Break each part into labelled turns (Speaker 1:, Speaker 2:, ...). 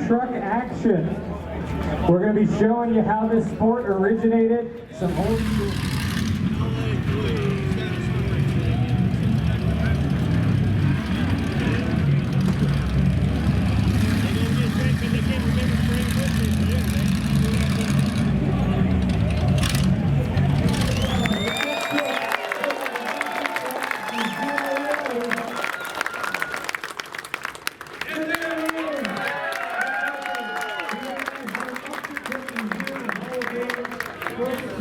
Speaker 1: truck action. We're going to be showing you how this sport originated, some old school.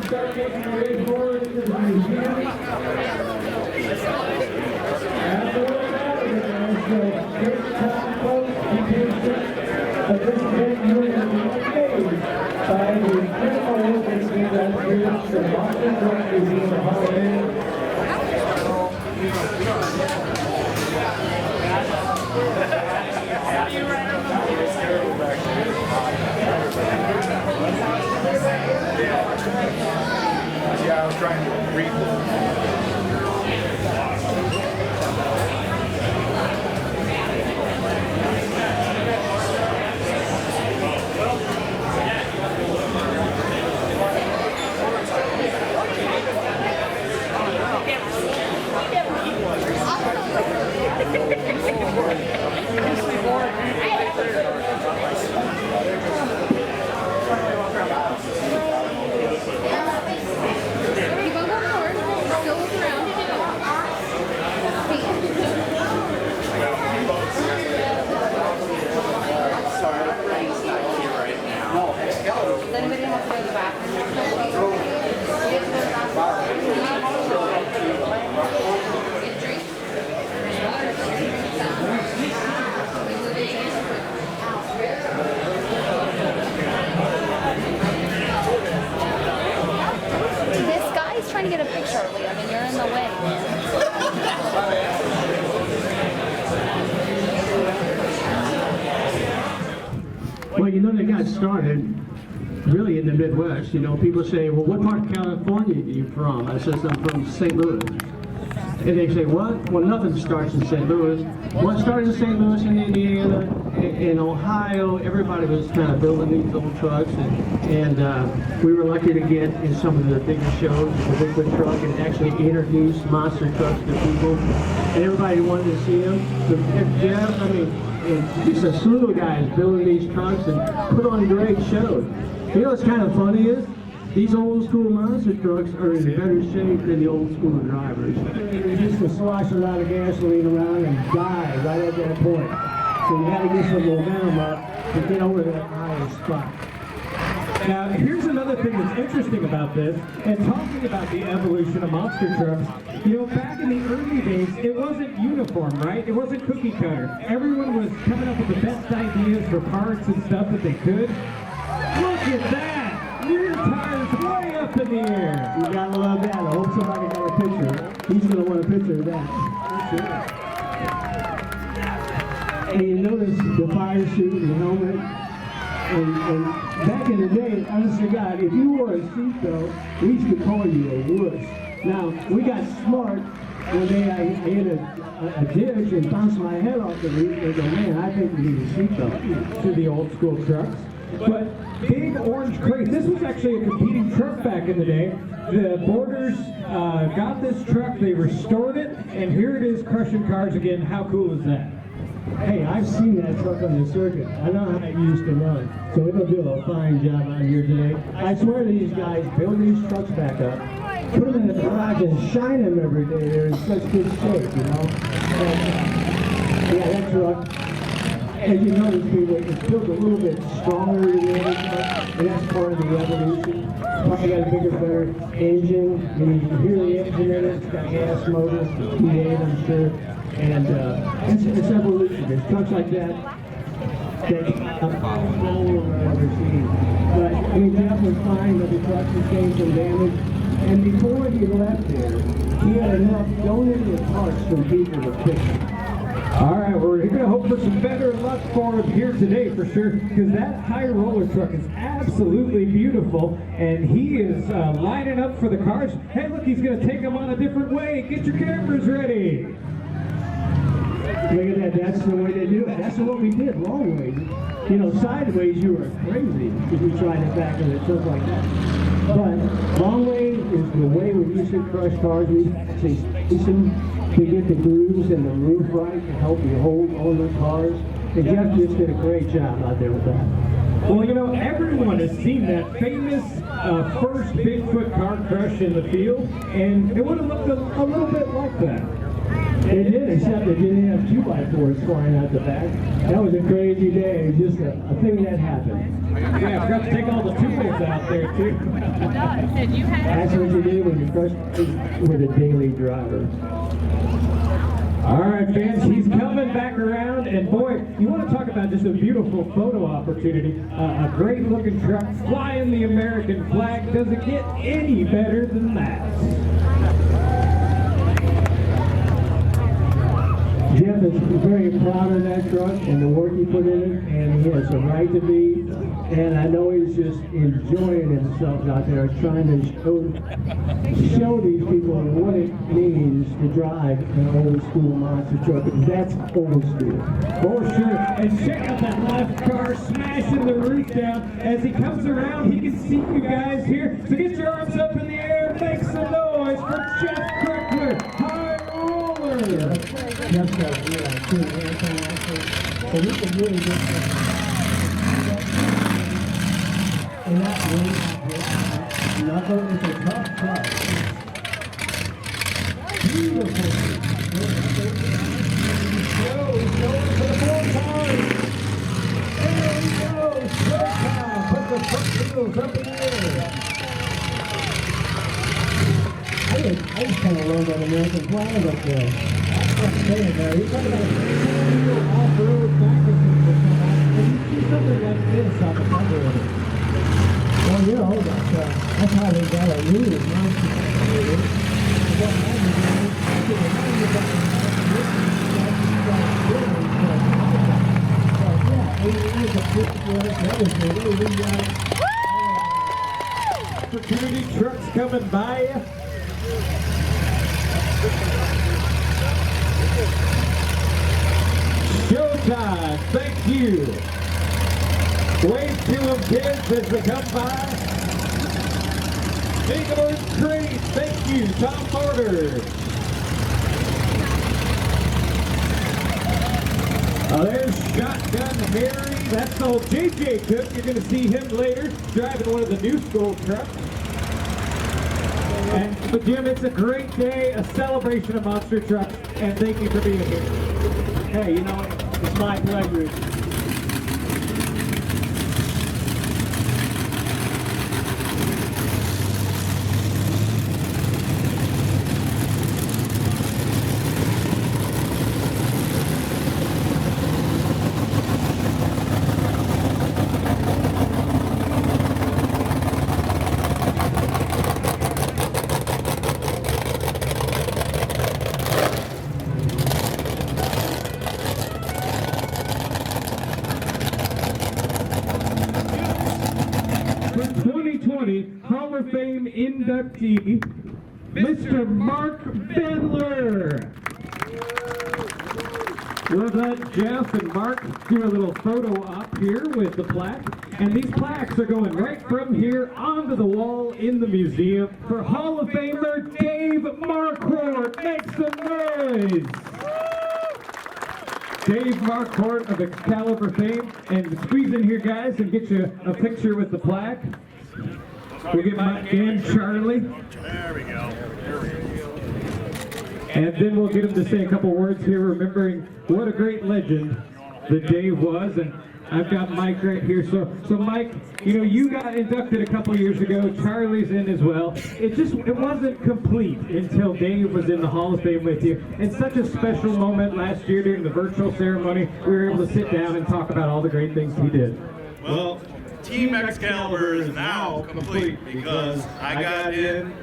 Speaker 1: Start taking your way forward into the museum. So take the time, folks, be patient. But this event, you are going to be amazed by the incredible work that's being done here at the Butler Truck Museum of Hall of Fame.
Speaker 2: Yeah, I was trying to read
Speaker 3: trying to get a picture of you. I mean, you're in the way.
Speaker 4: Well, you know, they got started really in the Midwest. You know, people say, well, what part of California are you from? I says, I'm from St. Louis. And they say, what? Well, nothing starts in St. Louis. What started in St. Louis, in Indiana, in Ohio, everybody was kind of building these little trucks. And we were lucky to get in some of the bigger shows, the Bigfoot truck, and actually introduce monster trucks to people. And everybody wanted to see them. So, Jeff, I mean, just a slew of guys building these trucks and put on great shows. You know what's kind of funny is, these old school monster trucks are in better shape than the old school drivers. They used to slosh a lot of gasoline around and die right at that point. So you got to get some momentum up to get over that higher spot.
Speaker 1: Now, here's another thing that's interesting about this, and talking about the evolution of monster trucks. You know, back in the early days, it wasn't uniform, right? It wasn't cookie cutter. Everyone was coming up with the best ideas for parts and stuff that they could. Look at that! Rear tires way up in the air.
Speaker 4: You gotta love that. I hope somebody got a picture. He's gonna want a picture of that. Sure. And you notice the fire suit and the helmet. And back in the day, honest to God, if you wore a seatbelt, we used to call you a wuss. Now, we got smart one day. I hit a ditch and bounced my head off the roof. They go, man, I think we need a seatbelt.
Speaker 1: To the old school trucks. But big orange crate, this was actually a competing truck back in the day. The Borders got this truck, they restored it, and here it is crushing cars again. How cool is that?
Speaker 4: Hey, I've seen that truck on the circuit. I know how it used to run. So it'll do a fine job out here today. I swear these guys build these trucks back up, put them in the garage and shine them every day. They're in such good shape, you know. And, yeah, that truck, as you notice, people, it's built a little bit stronger than the other truck, and that's part of the evolution. Probably got a bigger, better engine. I mean, you can hear the engine in it. It's got gas motors, V8, I'm sure. And it's evolution. There's trucks like that I've ever seen. But I mean, Jeff was fine, but the truck sustained some damage. And before he left there, he had enough donated parts from people to fix it.
Speaker 1: All right, we're going to hope for some better luck for him here today for sure, because that high roller truck is absolutely beautiful, and he is lining up for the cars. Hey, look, he's going to take them on a different way. Get your cameras ready.
Speaker 4: Look at that, that's the way they do it. That's what we did, long ways. You know, sideways you were crazy if you tried it back in the truck like that. But long way is the way we used to crush cars. We actually space them to get the grooves and the roof right to help you hold on the cars. And Jeff just did a great job out there with that.
Speaker 1: Well, you know, everyone has seen that famous first Bigfoot car crush in the field, and it would have looked a little bit like that.
Speaker 4: It did, except it didn't have 2x4s flying out the back. That was a crazy day. It was just a thing that happened.
Speaker 1: Yeah, I forgot to take all the tools out there, too.
Speaker 4: That's what you do when you crush with a daily driver.
Speaker 1: All right, fans, he's coming back around, and boy, you want to talk about just a beautiful photo opportunity. A great-looking truck flying the American flag. Does it get any better than that?
Speaker 4: Jeff is very proud of that truck and the work he put in it, and he has a right to be. And I know he's just enjoying himself out there, trying to show these people what it means to drive an old school monster truck. That's old school.
Speaker 1: For sure. And check out that left car smashing the roof down. As he comes around, he can see you guys here. So get your arms up in the air. Make some noise for Jeff Crickler, High Roller.
Speaker 4: Jeff's got a really cool airplane actually. So he can really get and that's really knuckle is a tough truck. Beautiful.
Speaker 1: He's going for the 4 cars. There he goes. Showtime. Put the front wheels up in the air.
Speaker 4: I just kind of learned that American flag up there. That's what I'm saying there. You're talking about
Speaker 1: Off-road backwards and
Speaker 4: and you see something like this on the cover of it. Well, you know, that's how they got a new monster.
Speaker 1: Opportunity trucks coming by you. Showtime, thank you. Wave to them, kids, as they come by. England Creed, thank you, Tom Porter. There's Shotgun Harry, that's old JJ Cook. You're going to see him later driving one of the new school trucks. But Jim, it's a great day, a celebration of monster trucks, and thank you for being here.
Speaker 4: Hey, you know, it's my pleasure.
Speaker 1: Hall of Fame inductee, Mr. Mark Butler. We'll let Jeff and Mark do a little photo op here with the plaque. And these plaques are going right from here onto the wall in the museum for Hall of Famer Dave Marquardt. Make some noise! Dave Marquardt of Excalibur fame. And squeeze in here, guys, and get you a picture with the plaque. We'll get Mike and Charlie.
Speaker 2: There we go.
Speaker 1: And then we'll get him to say a couple words here, remembering what a great legend that Dave was. And I've got Mike right here. So Mike, you know, you got inducted a couple years ago. Charlie's in as well. It wasn't complete until Dave was in the Hall of Fame with you. And such a special moment last year during the virtual ceremony. We were able to sit down and talk about all the great things he did.
Speaker 5: Well, Team Excalibur is now complete because I got in,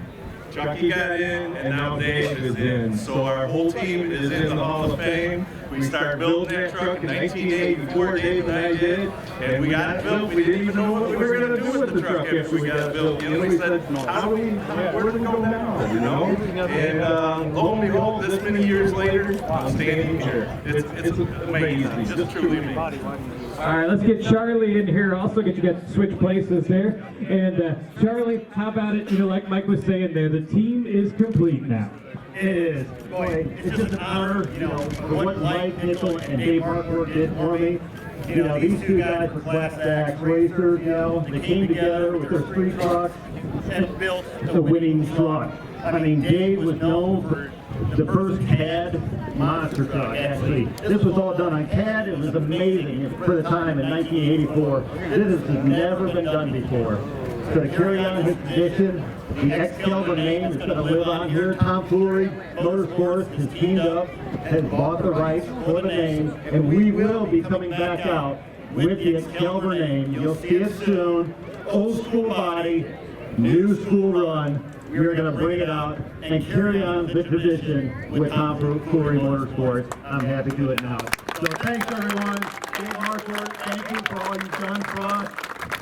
Speaker 5: Chucky got in, and now Dave is in. So our whole team is in the Hall of Fame. We started building that truck in 1984, Dave and I did, and we got it built. We didn't even know what we were going to do with the truck after we got it built. You know, we said, where do we go now, you know? And lo and behold, this many years later, I'm standing here. It's amazing, just truly amazing.
Speaker 1: All right, let's get Charlie in here. Also, get you guys to switch places there. And Charlie, how about it? You know, like Mike was saying there, the team is complete now.
Speaker 6: It is. Boy, it's just an honor, you know, for what Mike Nickel and Dave Harcourt did for me. You know, these two guys were class act racers, you know, they came together with their street trucks and built a winning truck. I mean, Dave was known for the first CAD monster truck, actually. This was all done on CAD. It was amazing for the time in 1984. This has never been done before. So to carry on his tradition, the Excalibur name is going to live on here. Tom Foolery Motorsports has teamed up, has bought the rights for the name, and we will be coming back out with the Excalibur name. You'll see it soon. Old school body, new school run. We are going to bring it out and carry on the tradition with Tom Foolery Motorsports. I'm happy to do it now. So thanks everyone. Dave Harcourt, thank you for all you've done for us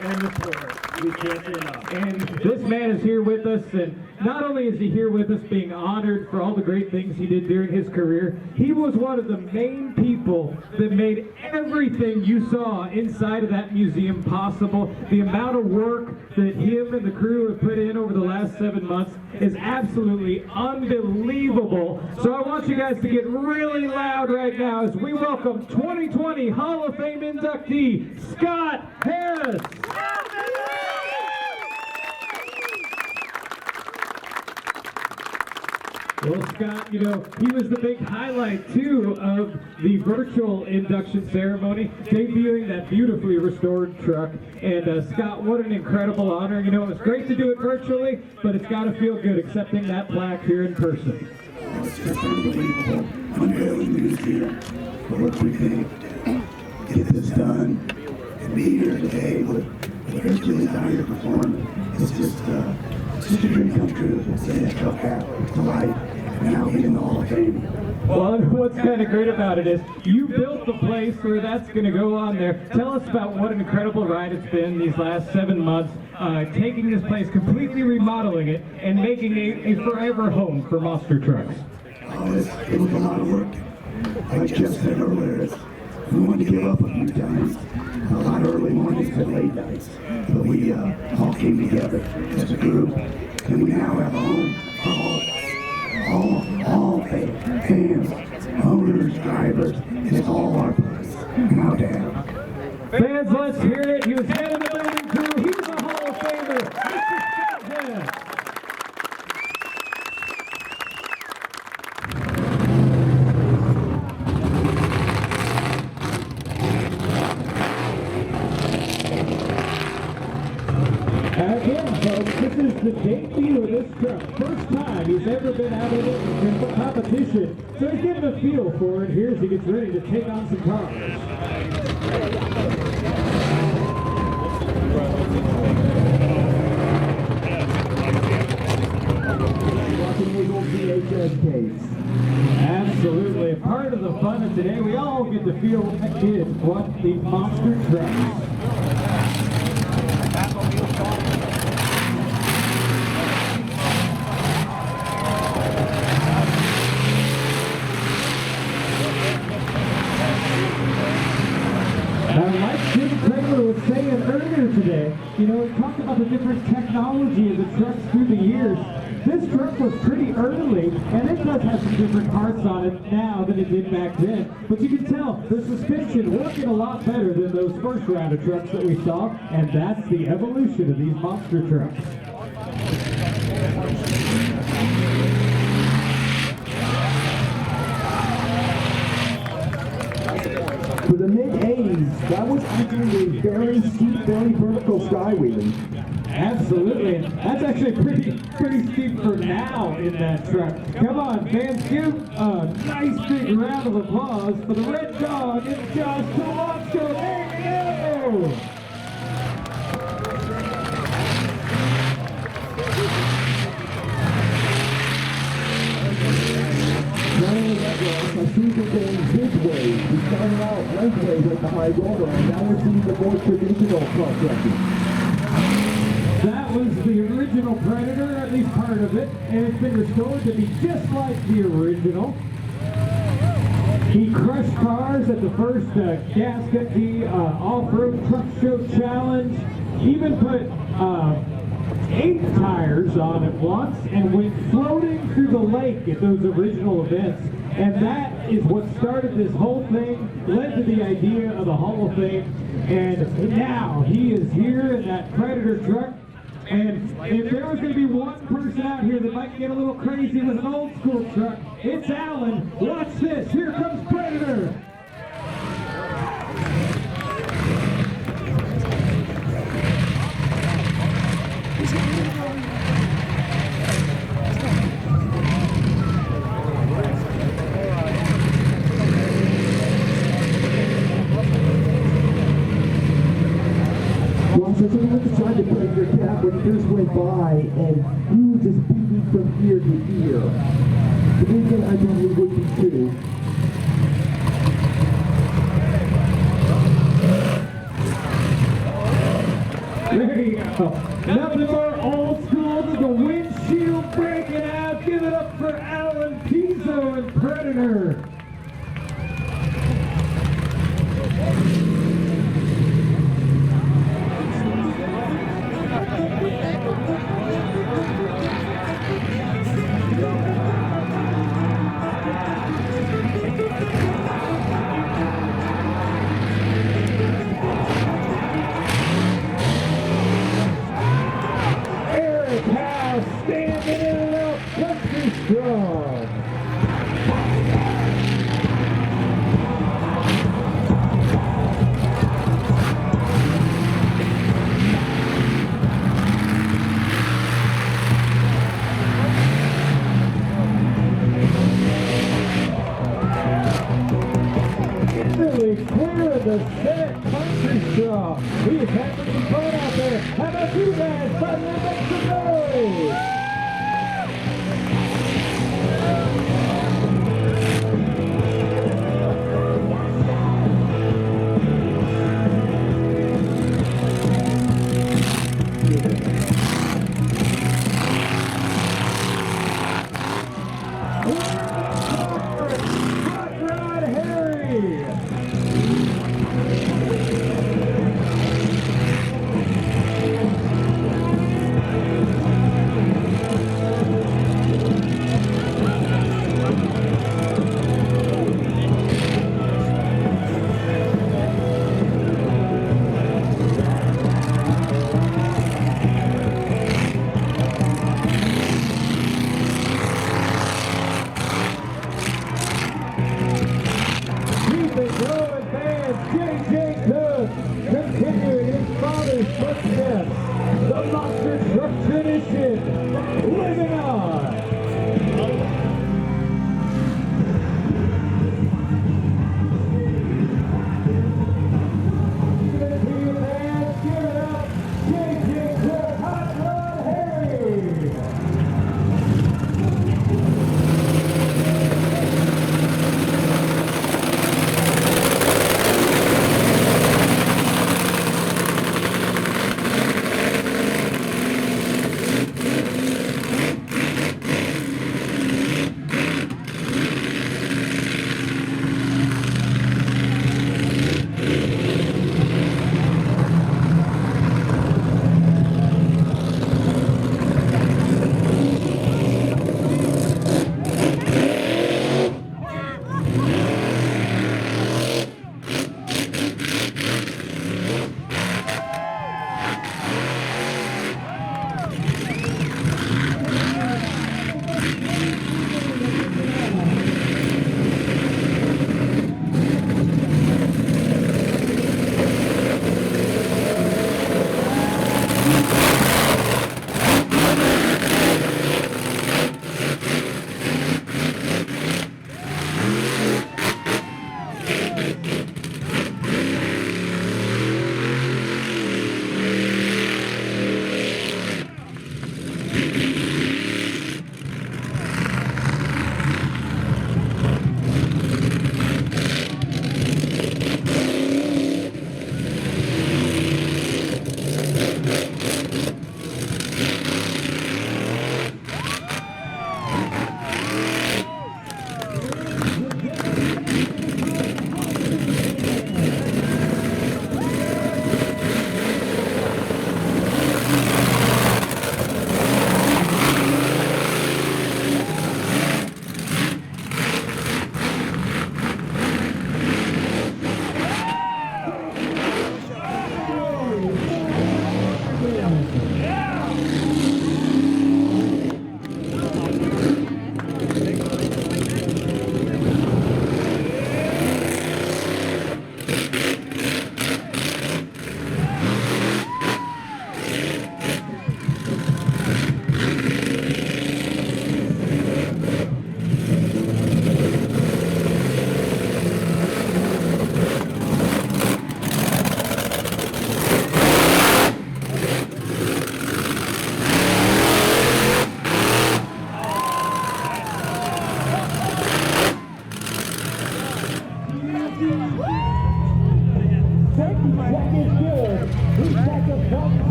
Speaker 6: and the sport. We can't say enough.
Speaker 1: And this man is here with us, and not only is he here with us being honored for all the great things he did during his career, he was one of the main people that made everything you saw inside of that museum possible. The amount of work that him and the crew have put in over the last 7 months is absolutely unbelievable. So I want you guys to get really loud right now as we welcome 2020 Hall of Fame inductee, Scott Harris. Well, Scott, you know, he was the big highlight, too, of the virtual induction ceremony, debuting that beautifully restored truck. And, Scott, what an incredible honor. You know, it was great to do it virtually, but it's got to feel good accepting that plaque here in person.
Speaker 7: It's just unbelievable. Unveiling the museum for what we did. Get this done and be here today with Hercules out here performing. It's just a dream come true to see that truck out to life and now he's in the Hall of Fame.
Speaker 1: Well, what's kind of great about it is you built the place where that's going to go on there. Tell us about what an incredible ride it's been these last 7 months, taking this place, completely remodeling it, and making a forever home for monster trucks.
Speaker 7: Oh, it was a lot of work. Like Jeff said earlier, we wanted to give up a few times. A lot of early mornings and late nights. But we all came together as a group, and we now have a home for all fans, owners, drivers. It's all our place. No doubt.
Speaker 1: Fans, let's hear it. He was head of the building crew. He's a Hall of Famer, Mr. Scott Harris. Again, folks, this is the debut of this truck. First time he's ever been out of it in competition. So he's getting a feel for it here as he gets ready to take on some cars. Absolutely. Part of the fun of today, we all get to feel what the monster trucks. Like Jim Kramer was saying earlier today, you know, he talked about the different technology of the trucks through the years. This truck was pretty early, and it does have some different parts on it now than it did back then. But you can tell the suspension working a lot better than those first round of trucks that we saw, and that's the evolution of these monster trucks.
Speaker 8: For the mid-80s, that was actually a very steep, very vertical skywheeling.
Speaker 1: Absolutely, and that's actually pretty steep for now in that truck. Come on, fans, give a nice big round of applause for the Red Dog and Josh Tolonsko. There you go!
Speaker 8: I see we're going his way. We started out lengthway with the high roller, and now we're seeing the more traditional cross-tracking.
Speaker 1: That was the original Predator, at least part of it, and it's been restored to be just like the original. He crushed cars at the first Gasket the Off-Road Truck Show Challenge. Even put 8 tires on it once and went floating through the lake at those original events. And that is what started this whole thing, led to the idea of the Hall of Fame. And now he is here in that Predator truck. And if there was going to be one person out here that might get a little crazy with an old school truck, it's Alan. Watch this. Here comes Predator.
Speaker 8: Well, so someone was trying to break your cap when he just went by, and he was just beating from ear to ear. The reason I thought he would be too.
Speaker 1: There you go. Nothing more old school than the windshield breaking out. Give it up for Alan Pizzo and Predator. Standing in it out, country strong. Really clear of the set, country strong. He's having some fun out there. How about you guys? Finally make some noise.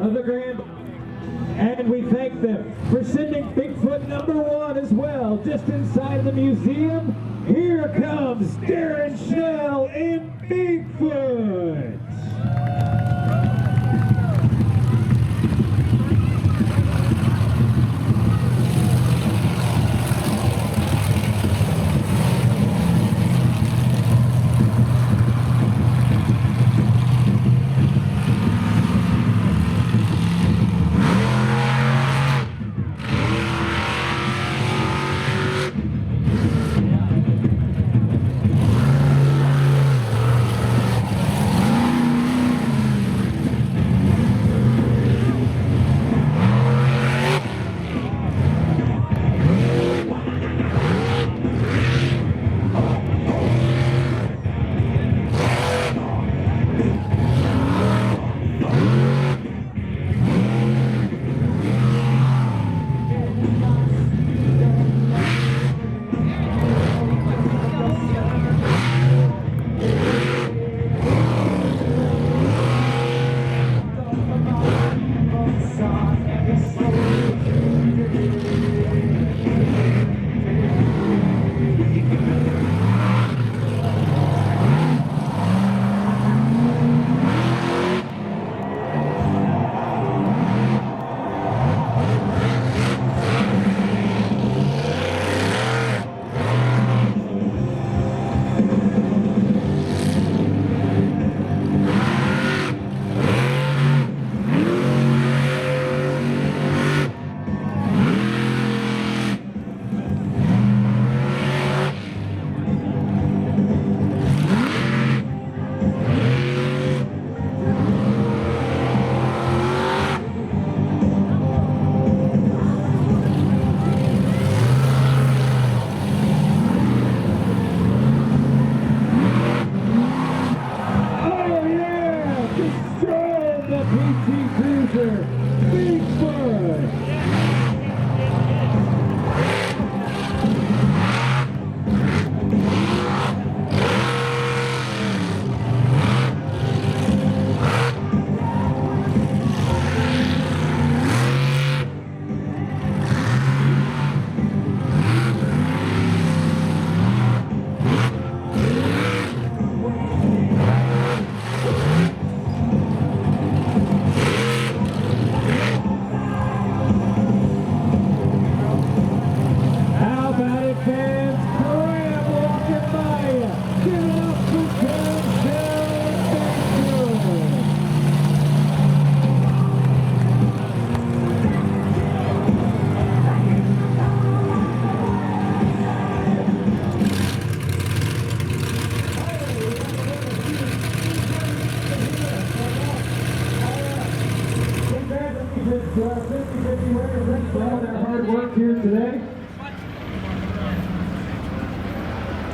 Speaker 1: of the Grand. And we thank them for sending Bigfoot #1 as well, just inside the museum. Here comes Darren Schnell in Bigfoot.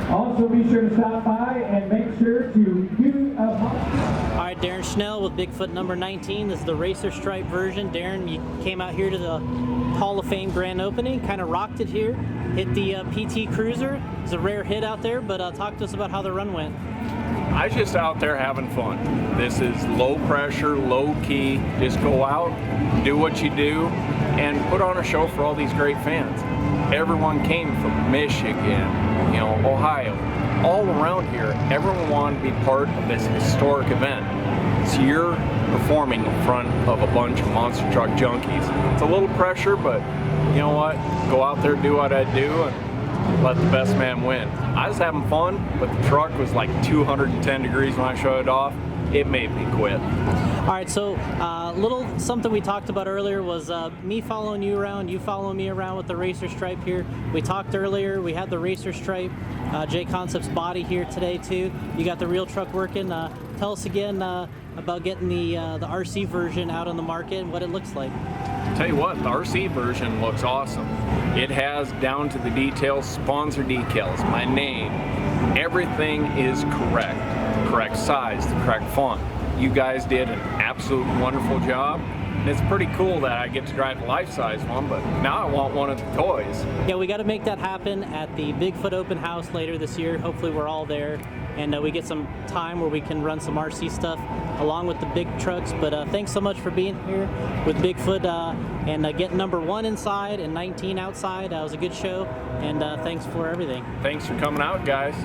Speaker 1: Also be sure to stop by and make sure to do a...
Speaker 9: All right, Darren Schnell with Bigfoot #19. This is the Racer Stripe version. Darren, you came out here to the Hall of Fame grand opening, kind of rocked it here, hit the PT Cruiser. It's a rare hit out there, but talk to us about how the run went.
Speaker 10: I was just out there having fun. This is low pressure, low key. Just go out, do what you do, and put on a show for all these great fans. Everyone came from Michigan, Ohio, all around here. Everyone wanted to be part of this historic event. So you're performing in front of a bunch of monster truck junkies. It's a little pressure, but you know what? Go out there, do what I do, and let the best man win. I was having fun, but the truck was like 210 degrees when I shut it off. It made me quit.
Speaker 9: All right, so little something we talked about earlier was me following you around, you following me around with the Racer Stripe here. We talked earlier, we had the Racer Stripe, J Concepts body here today too. You got the real truck working. Tell us again about getting the RC version out on the market and what it looks like.
Speaker 10: Tell you what, the RC version looks awesome. It has down to the details, sponsor decals, my name. Everything is correct. The correct size, the correct font. You guys did an absolute wonderful job. And it's pretty cool that I get to drive a life-size one, but now I want one of the toys.
Speaker 9: Yeah, we got to make that happen at the Bigfoot Open House later this year. Hopefully we're all there, and we get some time where we can run some RC stuff along with the big trucks. But thanks so much for being here with Bigfoot and getting number 1 inside and 19 outside. It was a good show, and thanks for everything.
Speaker 10: Thanks for coming out, guys.